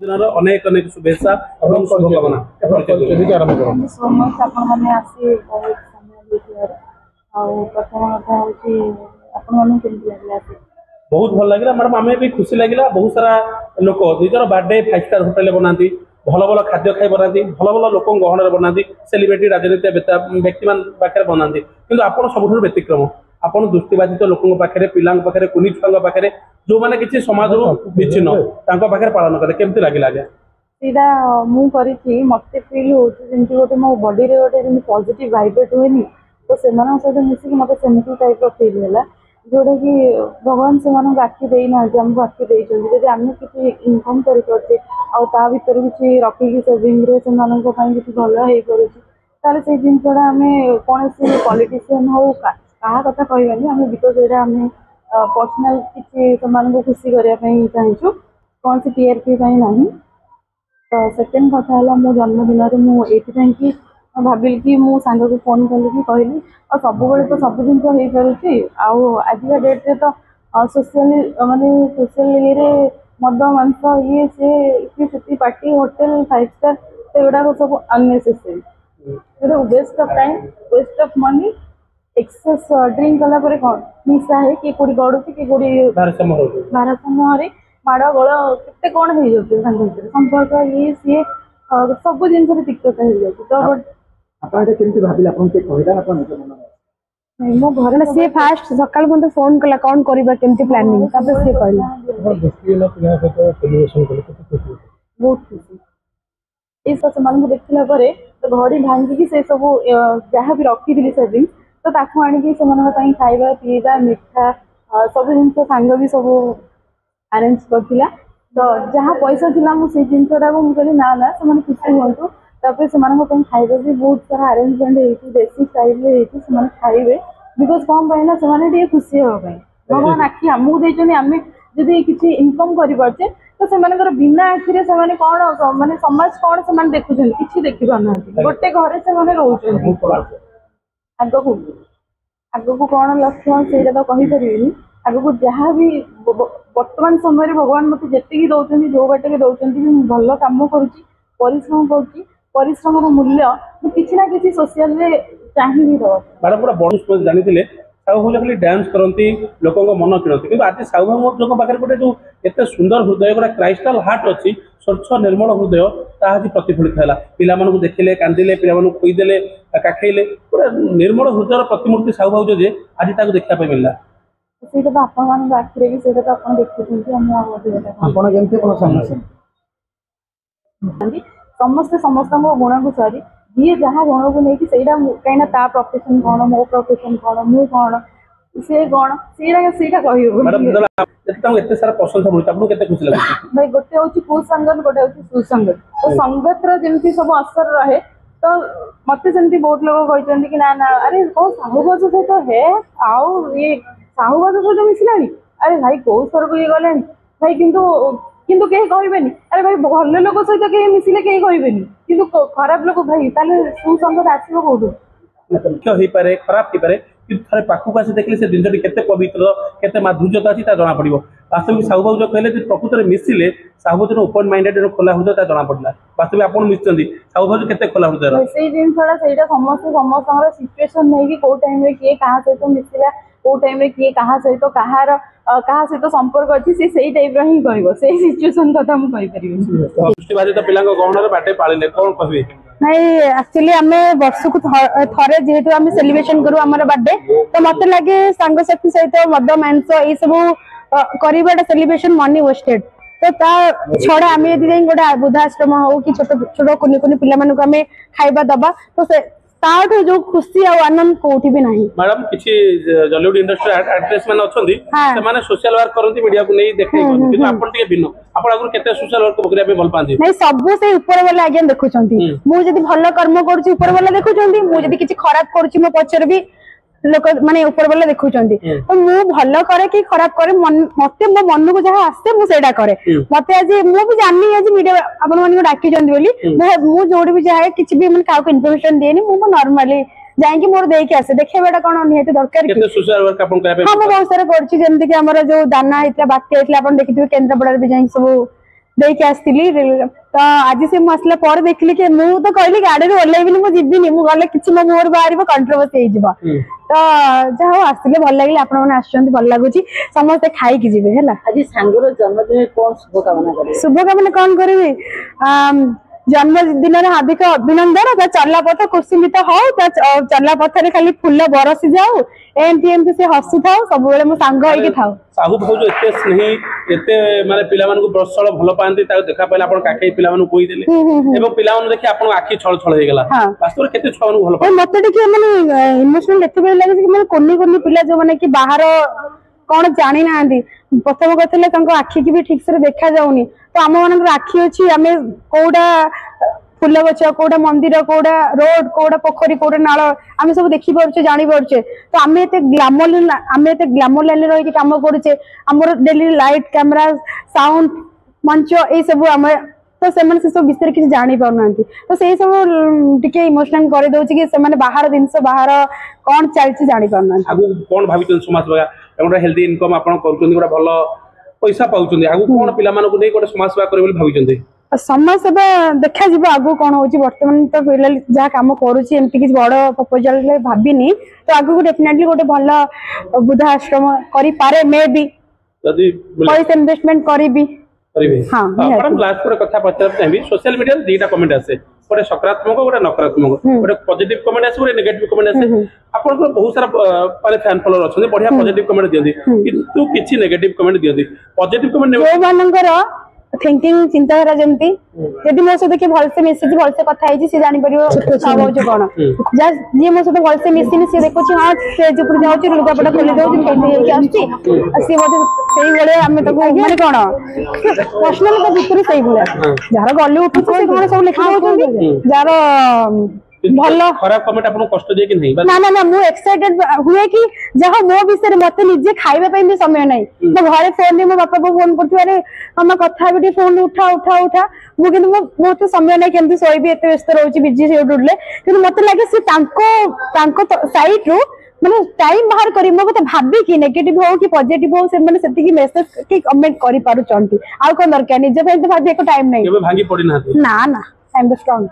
दिनर अनेक अनेक शुभेच्छा और शुभकामना सो मच आपण माने आसी बहुत समय देथियार आ प्रथम कथा होची आपण माने केमति लागला बहुत भल लगे मैडम आम भी खुशी लगे बहुत सारा लोक निजर बर्थडे 5 स्टार होटेल बनाती भल भल खाद्य खाई बनाती भल भल लोक गहन बनाती सेलिब्रिटी राजनीति व्यक्ति मान पाखे बनाती कि आपड़ सब व्यतिक्रम आपड़ दृष्टिबाधित लोकों पाखे पिला पाखे कुनी छुआ पाखे जो मैंने किसी समाज विच्छिन्न पाखे पालन करे केमती लगे आगे सीधा मु करी मत फिल होती गोटे मो बॉडी रे गोटे पॉजिटिव वाइब्रेट हुए तो से सहित मिसिक मत सेमती टाइप फिल है जोटा कि भगवान से आखि देना आमको आखि देखते आम किसी इनकम कर भर किसी रखिकी सेविंग से किसी भल हो पारे से जिनसा आम कौन पॉलिटिशियन हो क्या कथा कहबानी आम बिकज ये आम पर्सनाल किसी से खुशी करने चाहूँ कौन सी टीआरपी ना तो सेकेंड कथा है मो जन्मदिन मुझे भाविल कि मो सांग को फोन कल कि कहली और सब तो सब जिन हो आजिका डेट्रे तो सोशल माने सोशल ये मद मांस ये से पार्टी होटेल 5 स्टार से गुड़ाक सब unnecessary waste of time waste of money excess drink कला कौन निशा है कि कौटी गड़ू कि कौटी भारसाम्य माड़ गोल के कौन हो जाए संपर्क ये सी सब जिन तिक्तता हो जाए मो घर सी फास्ट सकाल मत फोन कला कौन करबा केमती प्लानिंग तब से कहला बहुत खुशी इस सब देखला परे तो घड़ी भांगी से सब जहाँ भी रखी थी सेविंग तो ताकू आनिकी से खाଇବା पीवा मिठा सब जिन सांग भी सब अरेंज करथिला तो जहाँ पैसा थिला मु से जिनटा को कहली ना ना से खुशी हुंतु तापर से खाଇବା भी बहुत सारा अरेंजमेंट होती देसी स्टाइल से खाइबे बिकज कौन पाइना से खुशी हाँपाई भगवान आखि आमको देते आम जदि किसी इनकम करें तो से बिना आखिरे से कौन माने समाज कौन से देखुं कि देखी पाना गोटे घर से रोच आगू आगू कौन लक्ष्य से तो कहीपरि आगू जहाँ भी वर्तमान समय भगवान मत जी दौरान जो बाटे दौरान भल कम करुँची परिश्रम करुँची परिश्रम मूल्य किसी ना किसी सोशल रे चाहिए मैडम पूरा बड़ जानी साहू भाव खाली डांस करती लोक मन किणती कि आज साहू भाव लोक पाखे गोटे जो एत सुंदर हृदय गोटे क्राइस्टाल हार्ट अच्छी स्वच्छ निर्मल हृदय ताज प्रतिफलित है पिला देखिले कांदिले पिला खोईदे काखेले गोटे निर्मल हृदय प्रतिमूर्ति साहू भाव जे आज देखा मिलला तो आपण आखिरे भी से समस्ते समस्त गुण को सारी जी जहाँ गुण को लेकिन कहीं ता प्रोफेशन कौन मो प्रोफेशन कौन मु कौन से कौन से भाई गोटे हूँ कुसंगत गोटे हूँ सुसंगत तो संगत जमी सब असर रहे तो मत से बहुत लोग कहते कि ना ना अरे कौ साहूबाज सहित है आउ ये साहूबाज सहित मिसला अरे भाई कौ स्तर को ये गले भाई किंतु कहीं कहबेनी अरे भाई भल लोक सहित कहीं मिसिले कहीं कहबेनी किंतु खराब लोक भाई ताले सुसंगत आसीबो कोठु मुख्य हो पारे खराब हो पारे किंतु थरे पाखु आसी देखले से जिनजटी केते पवित्र केते माधुर्यता अछि ता जना पड़िबो वास्तविक साहू बाबू जो कहले जे प्रकृत रे मिसिले साहू बाबू जो ओपन माइंडेड रो खोला हृदय ता जना पड़ला वास्तविक आपण मिसचंदी साहू बाबू केते खोला हृदय रो सेही जिनसडा सेहीटा समस्त सिचुएशन नै कि को टाइम रे के कहा सहित मिसिला को टाइम रे किए कहा सहित कहा सहित संपर्क अच्छी से टाइप ही कह सिचुएशन कथा दृष्टिबाधित पिला गहन बाटे पाले कौन कहे नहीं एक्चुअली आम वर्ष को थे जेहेतु आम सेलिब्रेशन करूँ आम बर्थडे तो मत लगे सांगसाथी सहित मद मांस ये सब कर सेलिब्रेशन मनी वेस्टेड तो ता छड़ा आम यदि गोटे वृद्धाश्रम हो कि छोट छोट कुनि कुनि पिला खाଇବା दबा तो ताठो जो खुशी और आनंद कोठी भी नहीं मैडम किछि जॉलीवुड इंडस्ट्री एक्ट्रेस माने अछंदी से माने सोशल वर्क करंती मीडिया को नहीं देखाई किंतु आपण टिके भिन्न आपण आगु केते सोशल वर्क बकरिया पे भल पांती नहीं सब से ऊपर वाला आगे देखुचंती मु जदी भल कर्म करछि ऊपर वाला देखुचंती मु जदी किछि खराब करछि मो पछर भी लोक माने ऊपर वाला देखुचंती तो मु भल करे कि खराब करे मते मो मन को जहा आसे मु सेडा करे मते आज मु भी जानि आज मीडिया आपण माने डाकी जंदी बोली मु जोडी भी जाए किछि भी माने काउ इन्फॉर्मेशन देनी मु नॉर्मली जाएंगे मोर देके आसे देखेबाटा कोन नियत दरकार केते सोशल वर्क आपण करे हम बहुत सारा करछि जेंति कि हमर जो दाना हितला बात्या हितला आपण देखिथिबे केंद्रापड़ा भी जाई सब ଦେଇକି ଆସିଥିଲି ତ ଆଜି ସେ ମୁଁ ଆସିଲା ପରେ ଦେଖିଲି କି ମୁଁ ତ କହିଲି ଗାଡିରୁ ଓହ୍ଲେଇବିନି ମୁଁ ଯିବିନି ମୁଁ ଗଲେ କିଛି ମୋ ମୁହଁରୁ ବାହାରିବ କଣ୍ଟ୍ରୋଭର୍ସି ହେଇଯିବ ତ ଯାହା ହଉ ଆସିଲେ ଭଲ ଲାଗିଲା ଆପଣ ମାନେ ଆସୁଛନ୍ତି ଭଲ ଲାଗୁଛି ସମସ୍ତେ ଖାଇକି ଯିବେ ହେଲା। ଆଜି ସାଙ୍ଗର ଜନ୍ମଦିନରେ କଣ ଶୁଭକାମନା କରିବେ? शुभकामना कौन करी जन्मदिन हार्दिक अभिनंदन ता चला पथ कुसुमित हो चला पथरे खाली फूल बरसी जाऊ एमती एमती से हसु थाओ सब बेले मो सांग होइके थाओ। साहू भाउज एते स्नेही एते माने पिला मानकु बरसळ भल पांती ता देखा पहिले आपण काके पिला मानकु कोइ देले एवं पिला मानु देखि आपण आखि छळ छळ हे गेला वास्तव केते छळ मानकु भल पांती मते देखि माने इमोशनल एते बेले लागे कि माने कोनी कोनी पिला जो माने कि बाहर कौन जानी ना प्रथम कहते आखि की भी ठीक से देखा जाऊनी तो आम मान आखि अच्छी आम कौटा फूल गछ कौटा मंदिर कौटा रोड कौटा पोखरी कौटा नाल आम सब देखी पारे जानी पारे तो आम एत ग्लामर लाइन रही कम करुचे आमर डेली लाइट कैमरा साउंड मंच ये सब आम तो से सब विषय किसी जानी पारना तो से सब टिके इमोशनल कर दउछि कि से बाहर जिनस बाहर कौन चलछि जानी पारना आगु कोन भाबितन समाज सेवा एगोटा हेल्दी इनकम आपण करूछन गोटा भलो पैसा पाउछन आगु कोन पिला मानको नै गोटा समाज सेवा करे बोली भाबिछन समाज सेवा देखा जीव आगु कौन होची वर्तमान तो फिलहाल जहाँ कम करुच्ची एमती किसी बड़ प्रपोजाल भाविनी तो आगु डेफिनेटली गोटे भल वृद्धा आश्रम करि पारे मे बी जदी पैसा इन्वेस्टमेंट करिबी करिबे हां मैडम लास्ट पर कथा पचार चाहबी सोशल मीडिया रे दीटा कमेंट आसे गोटे सकारात्मक गोटे नकारात्मक गोटे पॉजिटिव कमेंट आसे गोटे नेगेटिव कमेंट आसे आपन को बहुत सारा माने फैन फॉलोअर अछन बढ़िया पॉजिटिव कमेंट दियंदी किंतु किछि नेगेटिव कमेंट दियंदी पॉजिटिव कमेंट जो मानकर थिंकिंग चिंताधारा जमती यदि मो सहित किए भलसे मिसिची भलसे कथा होइची से जानि परिबो भावज कोन जे मो सहित भलसे मिसिनी से देखुची हां स्टेज ऊपर जाउची लुगापटा खोली दउची केते हेकी आछी से मते सेही बेले हमें तो माने कोन पर्सनल तो भितर सेही बेले जार गल्ले उठु से कोन सब लिखा होउची जार भलो खराब कमेंट आपन कष्ट दे कि नहीं ना ना ना मु एक्साइटेड हुए कि जहा मो विषय मते निजे खाइबा पई भी समय नहीं मो घरे फोन में मो बापा को फोन करथि अरे हम कथा बिटी फोन उठा उठा उठा मु किंतु मो तो समय नहीं केमती सोइबी एते व्यस्त रहउची बिजी शेड्यूल ले किंतु मते लागे से तांको साइड रो माने टाइम बाहर करी मो तो भाबी कि नेगेटिव हो कि पॉजिटिव हो से माने सेति की मेसेज की कमेंट करि पारु चंती आ कोन दरकार निजे पे तो भाबी एको टाइम नहीं केबे भांगी पड़ी ना ना ना आई एम द स्ट्रांग